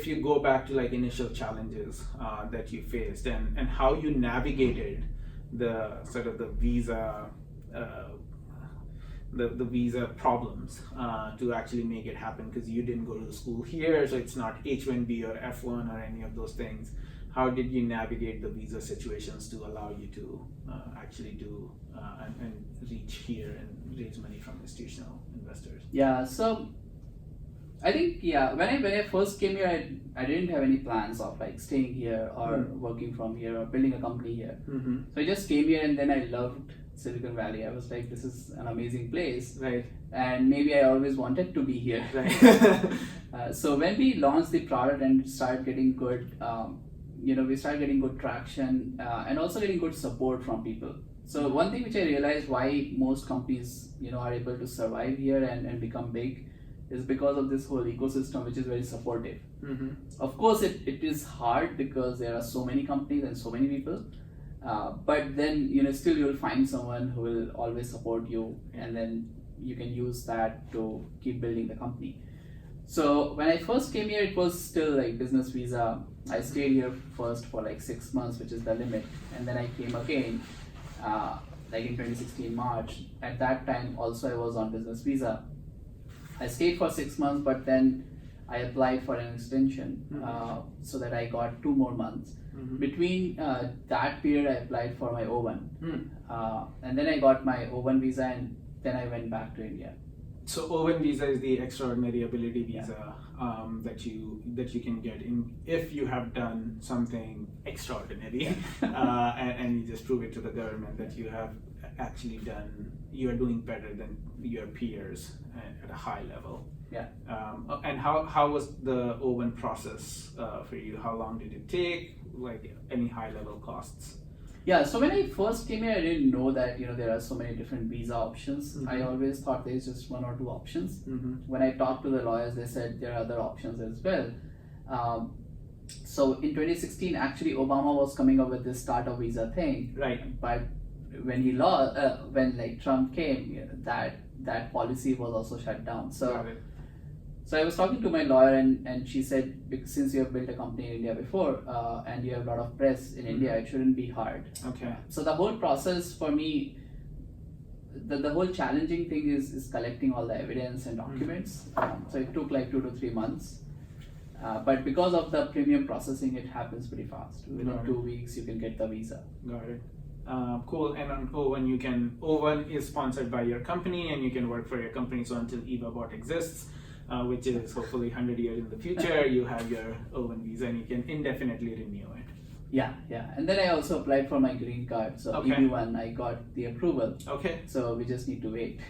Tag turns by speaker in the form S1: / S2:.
S1: if you go back to like initial challenges that you faced and how you navigated the sort of the visa the visa problems to actually make it happen, because you didn't go to the school here, so it's not H1B or F1 or any of those things. How did you navigate the visa situations to allow you to actually do and reach here and raise money from institutional investors?
S2: Yeah, so I think when I first came here, I didn't have any plans of like staying here or working from here or building a company here. So I just came here and then I loved Silicon Valley. I was like, this is an amazing place,
S1: Right.
S2: and maybe I always wanted to be here.
S1: Right.
S2: So when we launched the product and started getting good, we started getting good traction and also getting good support from people. So one thing which I realized why most companies are able to survive here and become big is because of this whole ecosystem, which is very supportive. Of course, it is hard because there are so many companies and so many people. But then still you'll find someone who will always support you, and then you can use that to keep building the company. So when I first came here, it was still like business visa. I stayed here first for like 6 months, which is the limit, and then I came again like in 2016 March. At that time also I was on business visa. I stayed for 6 months, but then I applied for an extension so that I got 2 more months. Between that period, I applied for my O1, and then I got my O1 visa, and then I went back to India.
S1: So O1 visa is the extraordinary ability visa that you can get in if you have done something extraordinary, and you just prove it to the government that you have actually you are doing better than your peers at a high level.
S2: Yeah.
S1: And how was the O1 process for you? How long did it take? Like any high level costs?
S2: Yeah, so when I first came here, I didn't know that there are so many different visa options. I always thought there's just 1 or 2 options. When I talked to the lawyers, they said there are other options as well. So in 2016, actually Obama was coming up with this startup visa thing.
S1: Right.
S2: But when when like Trump came, that policy was also shut down. So I was talking to my lawyer, and she said, since you have built a company in India before and you have a lot of press in India, it shouldn't be hard.
S1: Okay.
S2: So the whole process for me, the whole challenging thing is collecting all the evidence and documents. So it took like 2 to 3 months. But because of the premium processing, it happens pretty fast. Within 2 weeks, you can get the visa.
S1: Got it. Cool. And on O1, O1 is sponsored by your company, and you can work for your company. So until EvaBot exists, which is hopefully 100 years in the future, you have your O1 visa and you can indefinitely renew it.
S2: Yeah. And then I also applied for my green card. So EB1, I got the approval.
S1: Okay.
S2: So we just need to wait.